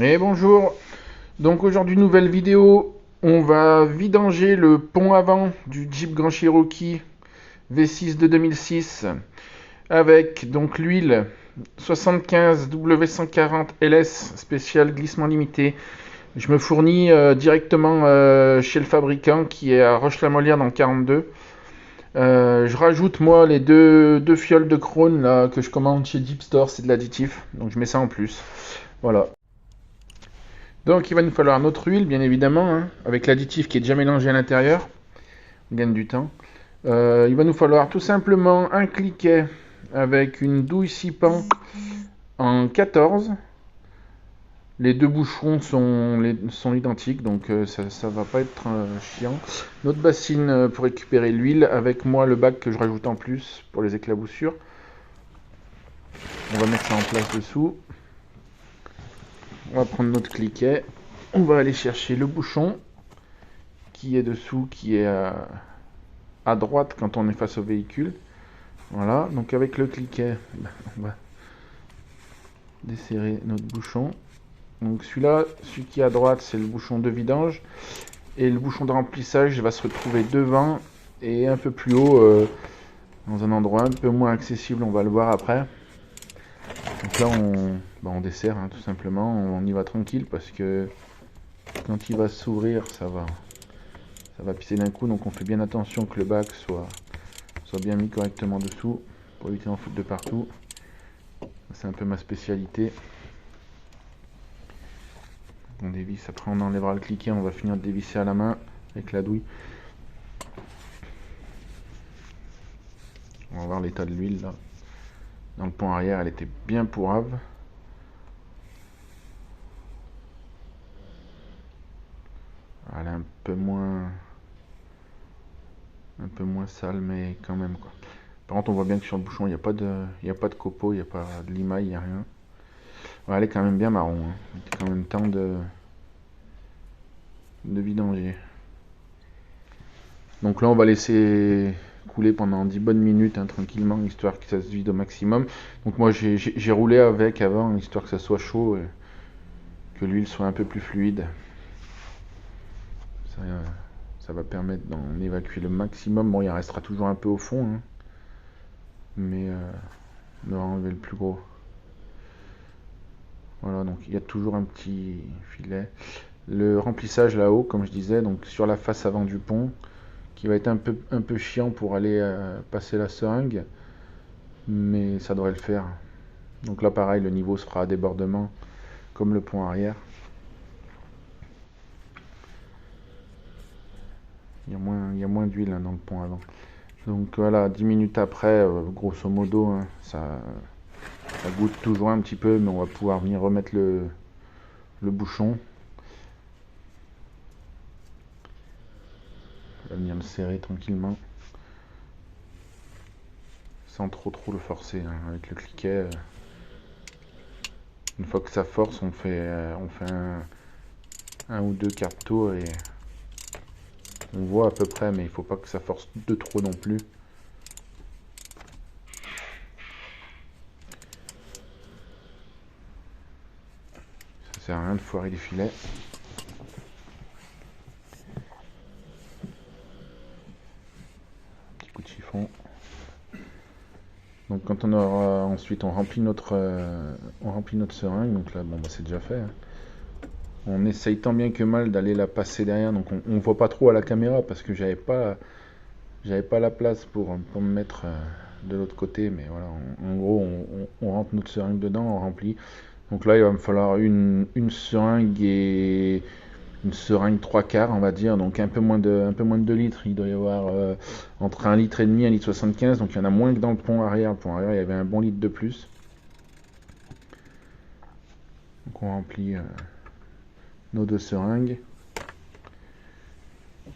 Et bonjour, donc aujourd'hui nouvelle vidéo, on va vidanger le pont avant du Jeep Grand Cherokee V6 de 2006 avec donc l'huile 75 W140 LS spécial glissement limité. Je me fournis directement chez le fabricant qui est à Roche-la-Molière dans le 42. Je rajoute moi les deux fioles de Krone là, que je commande chez Jeep Store, c'est de l'additif, donc je mets ça en plus. Voilà. Donc il va nous falloir notre huile, bien évidemment, hein, avec l'additif qui est déjà mélangé à l'intérieur. On gagne du temps. Il va nous falloir tout simplement un cliquet avec une douille 6 pans en 14. Les deux boucherons sont identiques, donc ça va pas être chiant. Notre bassine pour récupérer l'huile, avec moi le bac que je rajoute en plus pour les éclaboussures. On va mettre ça en place dessous. On va prendre notre cliquet. On va aller chercher le bouchon qui est dessous, qui est à droite quand on est face au véhicule. Voilà, donc avec le cliquet, on va desserrer notre bouchon. Donc celui-là, celui qui est à droite, c'est le bouchon de vidange. Et le bouchon de remplissage va se retrouver devant et un peu plus haut, dans un endroit un peu moins accessible, on va le voir après. Donc là, on dessert, hein, tout simplement. On y va tranquille parce que quand il va s'ouvrir, ça va pisser d'un coup. Donc on fait bien attention que le bac soit bien mis correctement dessous pour éviter d'en foutre de partout. C'est un peu ma spécialité. On dévisse, après on enlèvera le cliquet, on va finir de dévisser à la main avec la douille. On va voir l'état de l'huile là. Dans le pont arrière, elle était bien pourrave. Elle est un peu moins sale, mais quand même quoi. Par contre, on voit bien que sur le bouchon, il n'y a pas de copeaux, il n'y a pas de limaille, il n'y a rien. Ouais, elle est quand même bien marron. Hein. Il était quand même temps de vidanger. Donc là, on va laisser couler pendant 10 bonnes minutes, hein, tranquillement, histoire que ça se vide au maximum. Donc moi, j'ai roulé avec avant, histoire que ça soit chaud, et que l'huile soit un peu plus fluide. Ça, ça va permettre d'en évacuer le maximum. Bon, il en restera toujours un peu au fond, hein, mais on va enlever le plus gros. Voilà, donc il y a toujours un petit filet. Le remplissage là-haut, comme je disais, donc sur la face avant du pont, qui va être un peu chiant pour aller passer la seringue, mais ça devrait le faire. Donc là, pareil, le niveau sera à débordement, comme le pont arrière. Il y a moins d'huile, hein, dans le pont avant. Donc voilà, 10 minutes après, grosso modo, hein, ça goûte toujours un petit peu, mais on va pouvoir venir remettre le bouchon. On va venir le serrer tranquillement, sans trop le forcer, hein, avec le cliquet. Une fois que ça force, on fait un ou deux quarts de tour et on voit à peu près, mais il faut pas que ça force de trop non plus. Ça sert à rien de foirer les filets. Petit coup de chiffon. Donc quand on aura ensuite on remplit notre seringue, donc là bon bah c'est déjà fait. Hein. On essaye tant bien que mal d'aller la passer derrière, donc on voit pas trop à la caméra parce que j'avais pas la place pour me mettre de l'autre côté, mais voilà, en gros on rentre notre seringue dedans, on remplit. Donc là il va me falloir une seringue et une seringue 3 quarts on va dire, donc un peu moins de 2 litres, il doit y avoir entre 1 litre et demi, 1 litre 75, donc il y en a moins que dans le pont arrière. Le pont arrière il y avait un bon litre de plus. Donc on remplit nos deux seringues.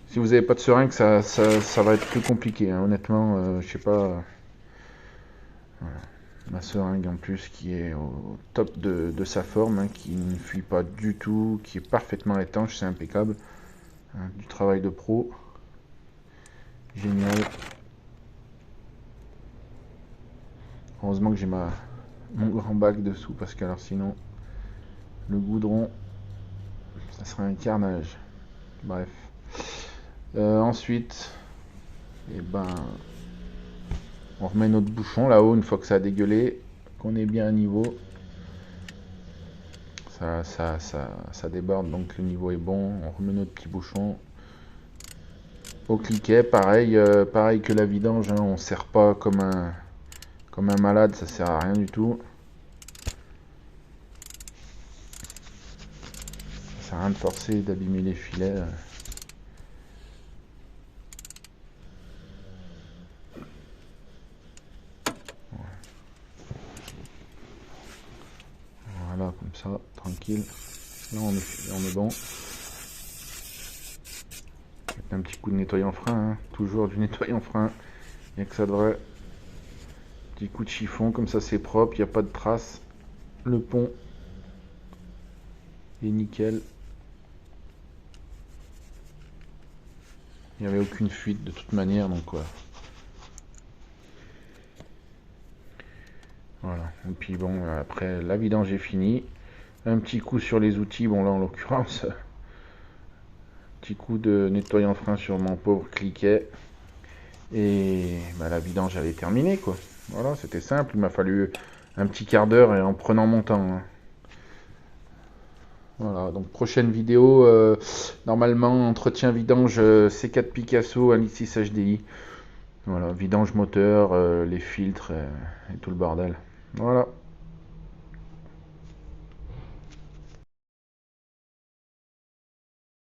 Si vous n'avez pas de seringue, ça va être plus compliqué, hein. Honnêtement, je sais pas. Voilà. Ma seringue en plus qui est au top de sa forme, hein, qui ne fuit pas du tout, qui est parfaitement étanche, c'est impeccable. Hein, du travail de pro. Génial. Heureusement que j'ai mon grand bac dessous parce que alors sinon le goudron, ça serait un carnage. Bref. Ensuite, eh ben, on remet notre bouchon là-haut une fois que ça a dégueulé, qu'on est bien à niveau. Ça déborde, donc le niveau est bon. On remet notre petit bouchon au cliquet. Pareil, pareil que la vidange, hein, on ne serre pas comme un malade, ça sert à rien du tout. Ça sert à rien de forcer, d'abîmer les filets. Voilà, comme ça, tranquille. Là, on est bon. Un petit coup de nettoyant frein, hein. Toujours du nettoyant frein. Il n'y a que ça de vrai. Petit coup de chiffon, comme ça c'est propre, il n'y a pas de traces. Le pont est nickel. Il n'y avait aucune fuite de toute manière, donc quoi. Voilà. Et puis bon, après la vidange est finie. Un petit coup sur les outils, bon là en l'occurrence, petit coup de nettoyant frein sur mon pauvre cliquet. Et bah, la vidange elle est terminée quoi. Voilà, c'était simple, il m'a fallu un petit quart d'heure et en prenant mon temps, hein. Voilà, donc prochaine vidéo, normalement entretien vidange C4 Picasso, Anisis HDI. Voilà, vidange moteur, les filtres et tout le bordel. Voilà.